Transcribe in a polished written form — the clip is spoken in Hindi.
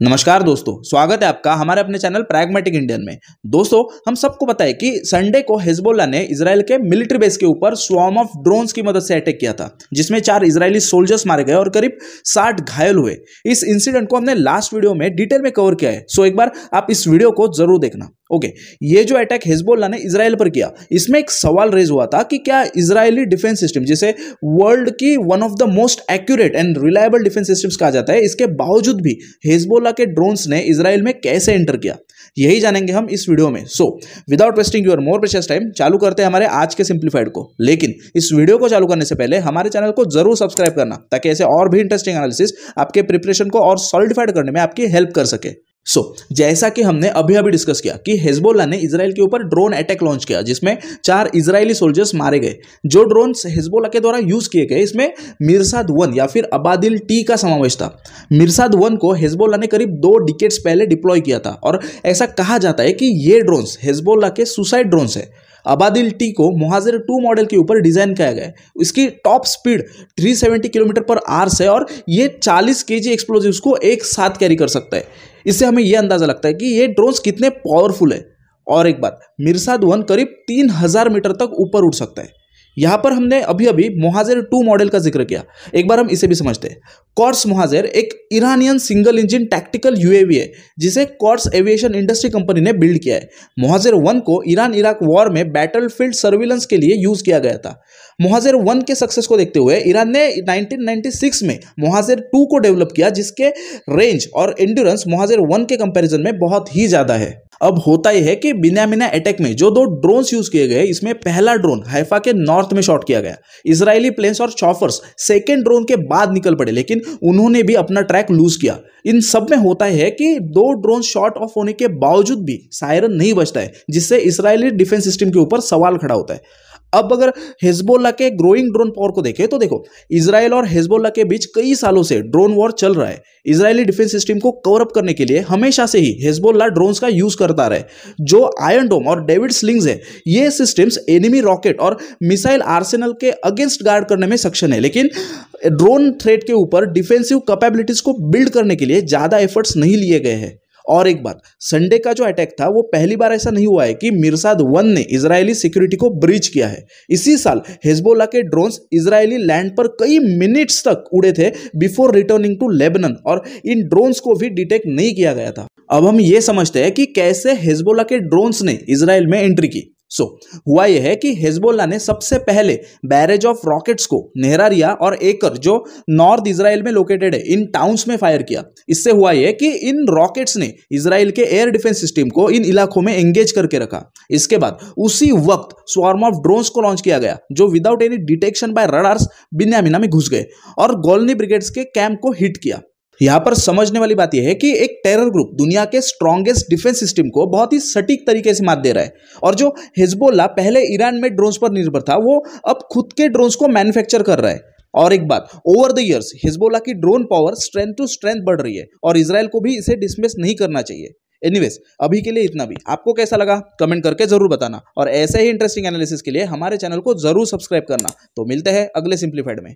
नमस्कार दोस्तों, स्वागत है आपका हमारे अपने चैनल प्रैग्मेटिक इंडियन में। दोस्तों, हम सबको पता है कि संडे को हिजबुल्लाह ने इजराइल के मिलिट्री बेस के ऊपर स्वॉर्म ऑफ ड्रोन्स की मदद से अटैक किया था, जिसमें 4 इजरायली सोल्जर्स मारे गए और करीब 60 घायल हुए। इस इंसिडेंट को हमने लास्ट वीडियो में डिटेल में कवर किया है, सो एक बार आप इस वीडियो को जरूर देखना। ओके, ये जो अटैक हिजबुल्लाह ने इजराइल पर किया, इसमें एक सवाल रेज हुआ था कि क्या इजरायली डिफेंस सिस्टम, जिसे वर्ल्ड की one of the most accurate and reliable defence systems कहा जाता है, इसके बावजूद भी हिजबुल्लाह के ड्रोन्स ने इजराइल में कैसे एंटर किया, यही जानेंगे हम इस वीडियो में। So without wasting your more precious time, चालू करते हैं हमारे आज के सिंप्लीफाइड को। लेकिन इस वीडियो को चालू करने से पहले हमारे चैनल को जरूर सब्सक्राइब करना, ताकि ऐसे और भी इंटरेस्टिंग एनालिसिस आपके प्रिपरेशन को और सॉलिडिफाइड करने में आपकी हेल्प कर सके। जैसा कि हमने अभी डिस्कस किया कि हिजबुल्लाह ने इजराइल के ऊपर ड्रोन अटैक लॉन्च किया, जिसमें 4 इजरायली सोल्जर्स मारे गए। जो ड्रोन्स हिजबुल्लाह के द्वारा यूज किए गए, इसमें मिरसाद 1 या फिर अबादिल टी का समावेश था। मिरसाद 1 को हिजबुल्लाह ने करीब 2 डिकेड्स पहले डिप्लॉय किया था, और ऐसा कहा जाता है कि ये ड्रोन्स हिजबुल्लाह के सुसाइड ड्रोन्स है। अबादिल टी को मुहाजिर 2 मॉडल के ऊपर डिजाइन किया गया है। इसकी टॉप स्पीड 370 किलोमीटर पर आवर्स है, और ये 40 केजी एक्सप्लोजिव्स को एक साथ कैरी कर सकता है। इससे हमें यह अंदाजा लगता है कि ये ड्रोन्स कितने पावरफुल है। और एक बात, मिरसाद 1 करीब 3000 मीटर तक ऊपर उड़ सकता है। यहां पर हमने अभी मुहाजिर 2 मॉडल का जिक्र किया, एक बार हम इसे भी समझते हैं। क्वार्ट्स मुहाजिर एक Iranian single engine tactical UAV है, जिसे क्वार्ट्स एविएशन इंडस्ट्री कंपनी ने बिल्ड किया है। मुहाजिर 1 को ईरान इराक वॉर में बैटलफील्ड सर्विलेंस के लिए यूज किया गया था। मुहाजिर 1 के सक्सेस को देखते हुए ईरान ने 1996 में मुहाजिर 2 को डेवलप किया, जिसके रेंज और एंड्योरेंस मुहाजिर 1 के कंपैरिजन में बहुत ही ज्यादा है। अब होता यह है कि बिन्यामिना अटैक में जो 2 ड्रोन्स यूज किए गए, इसमें पहला ड्रोन हैफा के नॉर्थ में शॉट किया गया। इजरायली प्लेन्स और चॉफर्स सेकेंड ड्रोन के बाद निकल पड़े, लेकिन उन्होंने भी अपना ट्रैक लूज किया। इन सब में होता है कि 2 ड्रोन शॉट ऑफ होने के बावजूद भी सायरन नहीं बजता है, जिससे इजरायली डिफेंस सिस्टम के ऊपर सवाल खड़ा होता है। अब अगर हिजबुल्लाह के ग्रोइंग ड्रोन पावर को देखें, तो देखो, इजराइल और हिजबुल्लाह के बीच कई सालों से ड्रोन वॉर चल रहा है। इजरायली डिफेंस सिस्टम को कवर अप करने के लिए हमेशा से ही हिजबुल्लाह ड्रोन्स का यूज करता रहा है। जो आयरन डोम और डेविड स्लिंग्स है, ये सिस्टम्स एनिमी रॉकेट और मिसाइल आर्सेनल के अगेंस्ट गार्ड करने में सक्षम है, लेकिन ड्रोन थ्रेट के ऊपर डिफेंसिव कैपेबिलिटीज को बिल्ड करने के लिए ज्यादा एफर्ट्स नहीं लिए गए हैं। और एक बात, संडे का जो अटैक था, वो पहली बार ऐसा नहीं हुआ है कि मिरसाद 1 ने इजरायली सिक्योरिटी को ब्रीच किया है। इसी साल हिजबुल्लाह के ड्रोन्स इजरायली लैंड पर कई मिनट्स तक उड़े थे बिफोर रिटर्निंग टू लेबनान, और इन ड्रोन्स को भी डिटेक्ट नहीं किया गया था। अब हम ये समझते हैं कि कैसे हिजबुल्लाह के ड्रोन्स ने इजराइल में एंट्री की। हुआ यह है कि हिजबुल्लाह ने सबसे पहले बैरेज ऑफ रॉकेट्स को नेहरारिया और एकर, जो नॉर्थ इजराइल में लोकेटेड है, इन टाउन्स में फायर किया। इससे हुआ यह कि इन रॉकेट्स ने इजराइल के एयर डिफेंस सिस्टम को इन इलाकों में एंगेज करके रखा। इसके बाद उसी वक्त स्वॉर्म ऑफ ड्रोन्स को लॉन्च किया गया, जो without any detection by radars Binyamina में घुस गए और गोलनी ब्रिगेड्स के कैंप को हिट किया। यहां पर समझने वाली बात यह है कि एक टेरर ग्रुप दुनिया के स्ट्रॉन्गेस्ट डिफेंस सिस्टम को बहुत ही सटीक तरीके से मात दे रहा है, और जो हिजबुल्लाह पहले ईरान में ड्रोन्स पर निर्भर था, वो अब खुद के ड्रोन्स को मैन्युफैक्चर कर रहा है। और एक बात, ओवर द इयर्स हिजबुल्लाह की drone power strength to strength बढ़ रही है, और इजराइल को भी इसे डिसमिस नहीं करना चाहिए। एनीवेज, अभी के लिए इतना भी। आपको कैसा लगा कमेंट करके जरूर बताना, और ऐसे ही इंटरेस्टिंग एनालिसिस के लिए हमारे चैनल को जरूर सब्सक्राइब करना। तो मिलते हैं अगले सिंप्लीफाइड में।